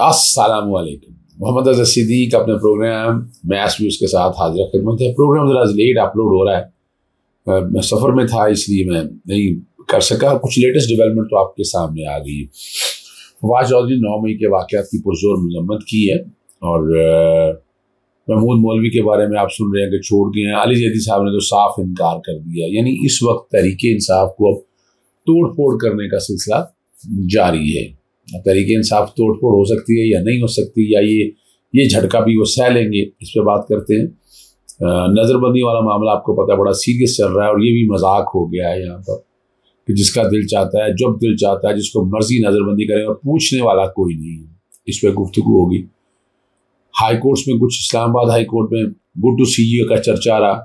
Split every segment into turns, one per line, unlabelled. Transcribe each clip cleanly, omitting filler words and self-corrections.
अस्सलाम वालेकुम। मोहम्मद अज़हर सिद्दीक अपने प्रोग्राम मैच न्यूज़ के साथ हाजिर खिदमत है। प्रोग्राम ज़रा लेट अपलोड हो रहा है, मैं सफ़र में था इसलिए मैं नहीं कर सका। कुछ लेटेस्ट डेवलपमेंट तो आपके सामने आ गई। फवाद चौधरी 9 मई के वाक़यात की पुरजोर मजम्मत की है और महमूद मौलवी के बारे में आप सुन रहे हैं कि छोड़ गए हैं। अली जैदी साहब ने तो साफ इनकार कर दिया। यानी इस वक्त तहरीक इंसाफ को अब तोड़ फोड़ करने का सिलसिला जारी है। तहरीक इंसाफ तोड़ फोड़ हो सकती है या नहीं हो सकती, या ये झटका भी वो सह लेंगे, इस पर बात करते हैं। नज़रबंदी वाला मामला आपको पता है बड़ा सीरियस चल रहा है और ये भी मजाक हो गया है यहाँ पर कि जिसका दिल चाहता है जब दिल चाहता है जिसको मर्जी नज़रबंदी करें और पूछने वाला कोई नहीं है। इस पर गुफ्तगू होगी। हाई कोर्ट्स में कुछ, इस्लामाबाद हाई कोर्ट में गुड टू सी यू का चर्चा रहा,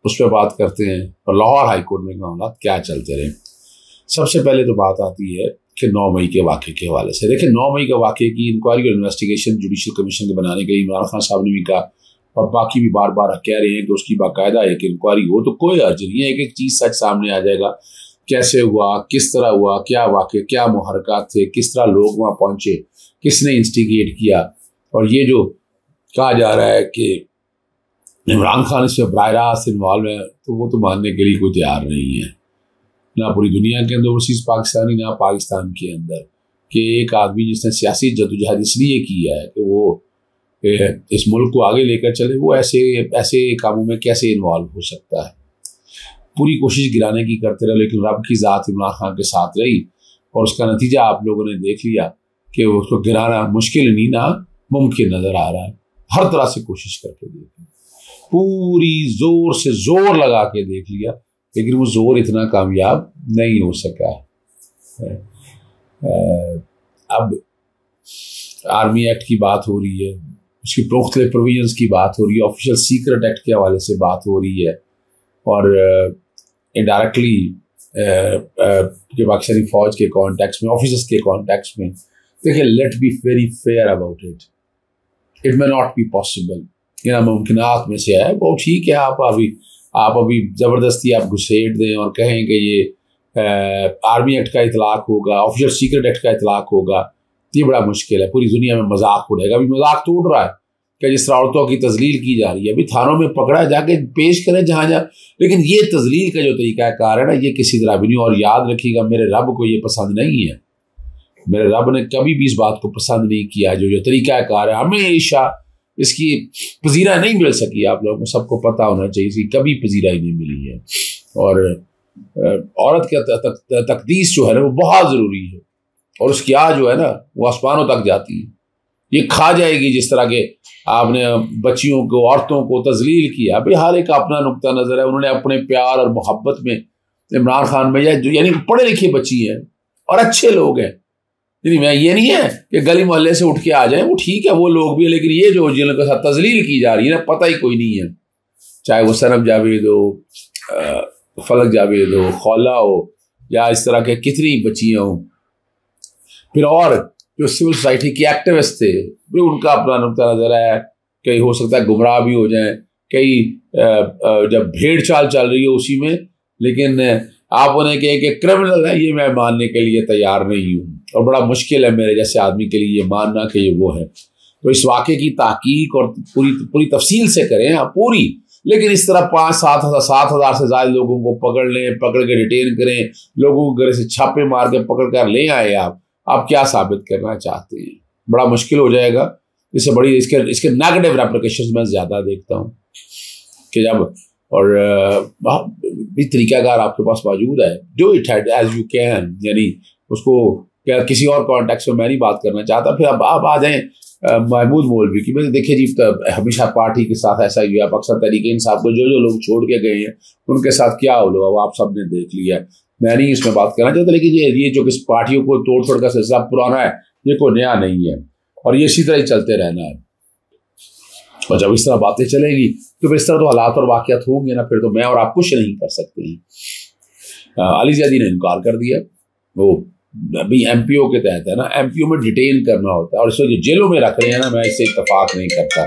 उस पर बात करते हैं। और लाहौर हाई कोर्ट में मामला क्या चलते रहे। सबसे पहले तो बात आती है कि 9 मई के वाक़े के हवाले से। देखिए 9 मई के वाक़े की इंक्वायरी और इन्वेस्टिगेशन जुडिशल कमीशन के बनाने के लिए इमरान खान साहब ने भी कहा और बाकी भी बार बार कह रहे हैं कि उसकी बाकायदा एक इंक्वायरी हो तो कोई अर्ज नहीं है। एक एक चीज़ सच सामने आ जाएगा, कैसे हुआ, किस तरह हुआ, क्या वाक़े, क्या मुहरकात थे, किस तरह लोग वहाँ पहुँचे, किसने इंस्टिगेट किया। और ये जो कहा जा रहा है कि इमरान खान इसमें बराह रास्त इन्वॉल्व है, तो वो तो मानने के लिए कोई तैयार नहीं है, ना पूरी दुनिया के अंदर ओवरसीज़ पाकिस्तानी, ना पाकिस्तान के अंदर, कि एक आदमी जिसने सियासी जद्दोजहद इसलिए किया है कि वो इस मुल्क को आगे लेकर चले, वो ऐसे कामों में कैसे इन्वॉल्व हो सकता है। पूरी कोशिश गिराने की करते रहे, लेकिन रब की ज़ात इमरान खान के साथ रही और उसका नतीजा आप लोगों ने देख लिया कि उसको गिराना मुश्किल नहीं ना मुमकिन नज़र आ रहा है। हर तरह से कोशिश करके देख ली, पूरी जोर से जोर लगा के देख लिया, लेकिन वो जोर इतना कामयाब नहीं हो सका है। अब आर्मी एक्ट की बात हो रही है, उसकी पुख्ता प्रोविजंस की बात हो रही है, ऑफिशियल सीक्रेट एक्ट के हवाले से बात हो रही है और इनडायरेक्टली पाकिस्तानी फौज के कॉन्टेक्स्ट में, ऑफिसर्स के कॉन्टेक्स्ट में। देखिए let be very fair about it, it may not be possible, ये नामुमकिनात में से है। वो ठीक है, आप अभी ज़बरदस्ती आप घुसेड़ दें और कहें कि ये आर्मी एक्ट का इतलाक होगा, ऑफिशियल सीक्रेट एक्ट का इतलाक होगा, ये बड़ा मुश्किल है। पूरी दुनिया में मजाक उड़ेगा। अभी मजाक तो उड़ रहा है कि जिस तरह औरतों की तजलील की जा रही है, अभी थानों में पकड़ा जाके पेश करें जहाँ जहाँ, लेकिन ये तजलील का जो तरीक़ाकार है ना, ये किसी तरह भी नहीं। और याद रखिएगा, मेरे रब को ये पसंद नहीं है। मेरे रब ने कभी भी इस बात को पसंद नहीं किया। जो तरीक़ाकार है हमेशा इसकी पजीरा नहीं मिल सकी। आप लोगों को सबको पता होना चाहिए, इसकी कभी पजीरा ही नहीं मिली है। और औरत का तकदीस जो है ना, वो बहुत ज़रूरी है और उसकी आज जो है ना, वो आसमानों तक जाती है। ये खा जाएगी जिस तरह के आपने बच्चियों को, औरतों को तजलील किया। भाई हर एक अपना नुक्ता नज़र है। उन्होंने अपने प्यार और मोहब्बत में इमरान खान में, यानी पढ़े लिखे बच्ची हैं और अच्छे लोग हैं, मैं ये नहीं है कि गली मोहल्ले से उठ के आ जाए, वो ठीक है, वो लोग भी है, लेकिन ये जो जिनके साथ तजलील की जा रही है ना, पता ही कोई नहीं है। चाहे वो सनम जावेद हो, फलक जावेद हो, खौला हो, या इस तरह के कितनी बच्चियाँ हों। फिर और जो सिविल सोसाइटी के एक्टिविस्ट थे, भी उनका अपना नुक्ता नज़र है। कई हो सकता है गुमराह भी हो जाएं, कई जब भेड़ चाल चल रही है उसी में, लेकिन आप उन्हें कहें कि क्रिमिनल है, ये मैं मानने के लिए तैयार नहीं हूँ। और बड़ा मुश्किल है मेरे जैसे आदमी के लिए ये मानना कि ये वो है। तो इस वाक़े की तहकीक और पूरी तफसील से करें आप पूरी, लेकिन इस तरह 5-7 हज़ार से ज़्यादा लोगों को पकड़ लें, पकड़ के डिटेन करें, लोगों को घर से छापे मार के पकड़ कर ले आए। आप क्या साबित करना चाहते हैं? बड़ा मुश्किल हो जाएगा। इससे बड़ी इसके नेगेटिव रेप्लिकेशंस मैं ज़्यादा देखता हूँ कि जब और भी तरीक़ाकार आपके पास मौजूद है, do it as you can, यानी उसको क्या किसी और कॉन्टेक्स्ट में मैं नहीं बात करना चाहता। फिर अब आप आ जाएँ महमूद मौलवी की। मैंने देखिए जी, हमेशा पार्टी के साथ ऐसा ही हुआ। अक्सर तहरीक इंसाफ को जो लोग छोड़ के गए हैं उनके साथ क्या हो लो, अब आप सब ने देख लिया। मैं नहीं इसमें बात करना चाहता, लेकिन ये जो किस पार्टियों को तोड़ फोड़ का सिलसिला पुराना है, ये कोई नया नहीं है और ये इसी तरह ही चलते रहना है। और जब इस तरह बातें चलेंगी तो फिर इस तरह तो हालात और वाक़यात होंगे ना, फिर तो मैं और आप कुछ नहीं कर सकते हैं। अली जैदी ने इनकार कर दिया। वो अभी MPO के तहत है ना, MPO में डिटेन करना होता है और इसको जेलों में रख रहे हैं ना, मैं इससे इत्तफाक नहीं करता।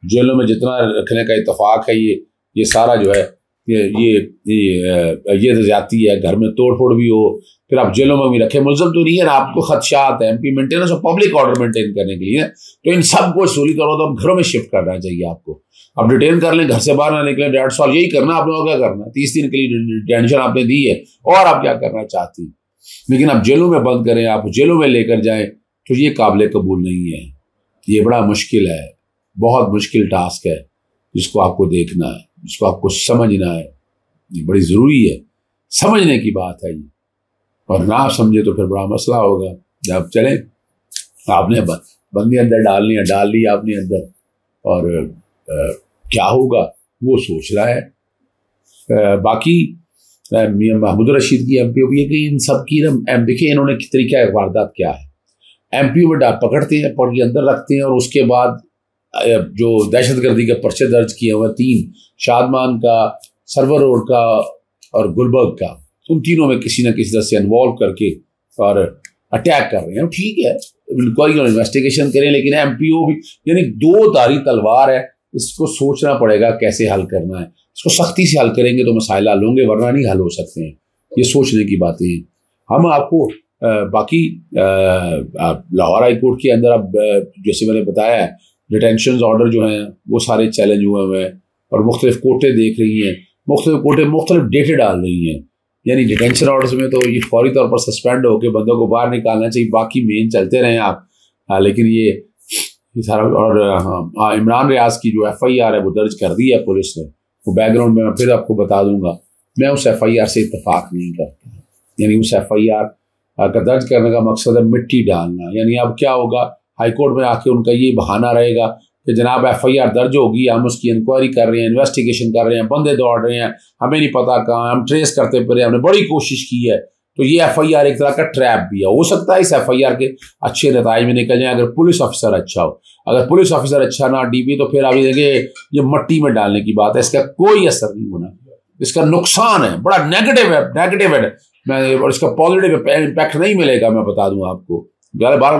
जेलों में जितना रखने का इत्तफाक है, ये सारा जो है ये तो ज्यादती है, घर में तोड़ फोड़ भी हो, फिर आप जेलों में भी रखे, मुलजम तो नहीं है ना, आपको खदशात है एमपी मेंटेनेंस और पब्लिक ऑर्डर मेंटेन करने के लिए, तो इन सब को सूली करो तो अब घरों में शिफ्ट करना चाहिए आपको। अब डिटेन कर लें, घर से बाहर ना निकले, 1.5 साल यही करना आप लोगों को, क्या करना, 30 दिन के लिए डिटेंशन आपने दी है, और आप क्या करना चाहती, लेकिन आप जेलों में बंद करें, आप जेलों में लेकर जाएं, तो ये काबिल कबूल नहीं है। ये बड़ा मुश्किल है, बहुत मुश्किल टास्क है, जिसको आपको देखना है, जिसको आपको समझना है, ये बड़ी ज़रूरी है, समझने की बात है ये, और ना समझे तो फिर बड़ा मसला होगा। जब चले आपने बंदी अंदर डालनी है, डाल ली आपने अंदर, और क्या होगा वो सोच रहा है। बाकी महमूद रशीद की एमपीओ भी है कि इन सब की देखिए इन्होंने तरीका वारदात क्या है, एमपीओ में पकड़ते हैं, पकड़ के अंदर रखते हैं, और उसके बाद जो दहशतगर्दी के पर्चे दर्ज किए हुए 3 शादमान का, सर्वर रोड का और गुलबर्ग का, उन तीनों में किसी न किसी तरह से इन्वॉल्व करके और अटैक कर रहे हैं। ठीक है, इंक्वायरी और इन्वेस्टिगेशन करें, लेकिन एमपीओ भी यानी 2 धारी तलवार है, इसको सोचना पड़ेगा कैसे हल करना है। इसको सख्ती से हल करेंगे तो मसाइल हल होंगे, वरना नहीं हल हो सकते हैं। ये सोचने की बातें हैं। हम आपको बाकी लाहौर हाई कोर्ट के अंदर अब जैसे मैंने बताया डिटेंशन ऑर्डर जो हैं वो सारे चैलेंज हुए हैं, और मुख्तलिफ कोर्टें देख रही हैं, मुख्तलिफ कोर्टें मुख्तलिफ डेटे डाल रही हैं। यानी डिटेंशन ऑर्डर्स में तो ये फौरी तौर पर सस्पेंड होकर बंदों को बाहर निकालना चाहिए, बाकी मेन चलते रहें आप। लेकिन ये सारा, और इमरान रियाज की जो FIR है वो दर्ज कर दी है पुलिस ने, वो बैकग्राउंड में मैं फिर आपको बता दूंगा। मैं उस FIR से इत्तेफाक नहीं करता, यानी उस FIR का दर्ज करने का मकसद है मिट्टी डालना। यानी अब क्या होगा, हाईकोर्ट में आके उनका ये बहाना रहेगा कि जनाब FIR दर्ज होगी, हम उसकी इंक्वायरी कर रहे हैं, इन्वेस्टिगेशन कर रहे हैं, बंदे दौड़ रहे हैं, हमें नहीं पता कहाँ, हम ट्रेस करते फिर, हमने बड़ी कोशिश की है। तो ये FIR एक तरह का ट्रैप भी है। हो सकता है इस FIR के अच्छे नताइज में निकल जाए अगर पुलिस ऑफिसर अच्छा हो। अगर पुलिस ऑफिसर अच्छा ना DP तो फिर अभी देखिए ये मट्टी में डालने की बात है, इसका कोई असर नहीं होना, इसका नुकसान है, बड़ा नेगेटिव है। मैं और इसका पॉजिटिव इम्पैक्ट नहीं मिलेगा, मैं बता दूं आपको। 11 बार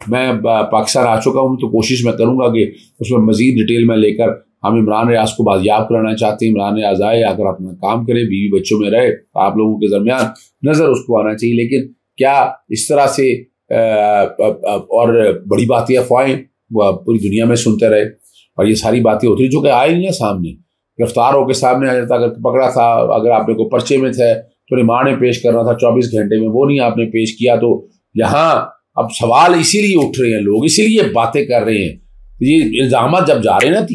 मैं पाकिस्तान आ चुका हूँ, तो कोशिश मैं करूंगा कि उसमें मजीद डिटेल में लेकर हम इमरान रियाज को बाजियाब कराना चाहते हैं। इमरान रियाज आए, अगर अपना काम करे, बीवी बच्चों में रहे, आप लोगों के दरमियान नज़र उसको आना चाहिए। लेकिन क्या इस तरह से और बड़ी बातें अफवाहें पूरी दुनिया में सुनते रहे, और ये सारी बातें होती जो कि आए नहीं है सामने, गिरफ्तार होकर सामने आ जाता, अगर पकड़ा था, अगर आपने को पर्चे में थे तो रिमांड में पेश करना था 24 घंटे में, वो नहीं आपने पेश किया। तो यहाँ अब सवाल इसीलिए उठ रहे हैं, लोग इसीलिए बातें कर रहे हैं। ये इल्जाम जब जा रहे हैं ना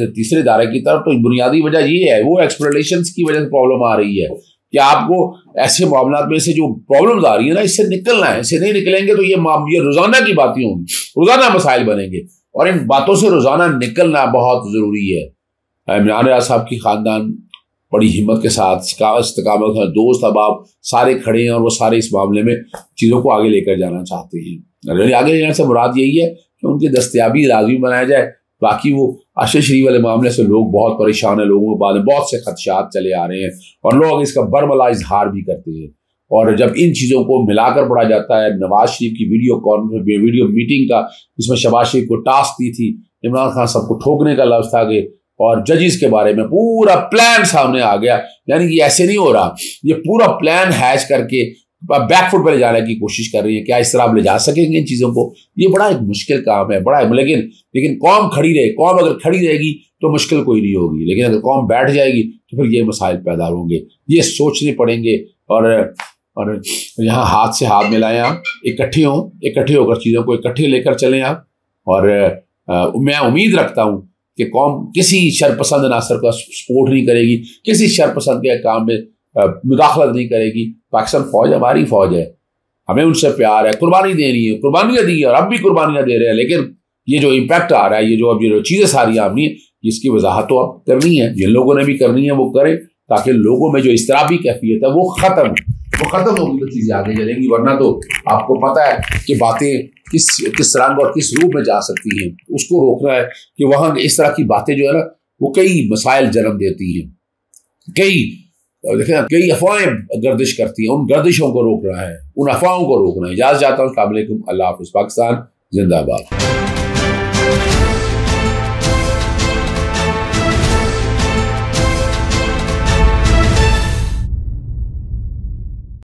तीसरे दायरे की तरफ, तो बुनियादी वजह ये है, वो एक्सप्लोरेशंस की वजह से प्रॉब्लम आ रही है कि आपको ऐसे मामला में से जो प्रॉब्लम्स आ रही है ना, इससे निकलना है। इससे नहीं निकलेंगे तो ये रोजाना की बातें होंगी, रोजाना मसाइल बनेंगे, और इन बातों से रोजाना निकलना बहुत जरूरी है। इमरान रियाज साहब की खानदान बड़ी हिम्मत के साथ इस्तेकामत है, दोस्त अब आप सारे खड़े हैं, और वो सारे इस मामले में चीज़ों को आगे लेकर जाना चाहते हैं। आगे ले जाने से मुराद यही है कि उनकी दस्तयाबी लाजमी बनाया जाए। बाकी वो आशिश शरीफ वाले मामले से लोग बहुत परेशान हैं, लोगों के बाद में बहुत से खदशात चले आ रहे हैं, और लोग इसका बरमला इजहार भी करते हैं। और जब इन चीज़ों को मिलाकर पढ़ा जाता है, नवाज शरीफ की वीडियो मीटिंग का, जिसमें शहबाज शरीफ को टास्क दी थी, इमरान खान सबको ठोकने का लफ्ज़ था कि, और जजिस के बारे में पूरा प्लान सामने आ गया। यानी कि ऐसे नहीं हो रहा, ये पूरा प्लान हैच करके बैकफुट पर ले जाने की कोशिश कर रही है। क्या इस तरह आप ले जा सकेंगे इन चीज़ों को? ये बड़ा एक मुश्किल काम है, बड़ा है। लेकिन कौम खड़ी रहे, कौम अगर खड़ी रहेगी तो मुश्किल कोई नहीं होगी, लेकिन अगर कौम बैठ जाएगी तो फिर ये मसाइल पैदा होंगे। ये सोचने पड़ेंगे, और यहाँ हाथ से हाथ मिलाएं, आप इकट्ठे होकर चीज़ों को इकट्ठे लेकर चलें आप। और मैं उम्मीद रखता हूँ कि कौम किसी शरपसंद नासर का सपोर्ट नहीं करेगी, किसी शरपसंद के काम में मुदाखलत नहीं करेगी। पाकिस्तान फौज हमारी फौज है, हमें उनसे प्यार है, कुर्बानी देनी है, कुर्बानियाँ दी और अब भी कुर्बानियाँ दे रहे हैं। लेकिन ये जो इम्पैक्ट आ रहा है, ये जो चीज़ें सारी आनी है, इसकी वजाहत तो अब करनी है, जिन लोगों ने भी करनी है वो करें, ताकि लोगों में जो इस्तराबी कैफियत है वो ख़त्म होगी, तो चीज़ें आगे चलेंगी। वरना तो आपको पता है कि बातें किस रंग और किस रूप में जा सकती हैं। उसको रोकना है कि वहाँ इस तरह की बातें जो है ना, वो कई मसाइल जन्म देती हैं, कई अफवाहें गर्दिश करती हैं। उन गर्दिशों को रोक रहा है, उन अफवाहों को रोकना है। इजाज़त चाहता हूँ। अस्सलाम वालेकुम, अल्लाह हाफ़िज़। पाकिस्तान जिंदाबाद।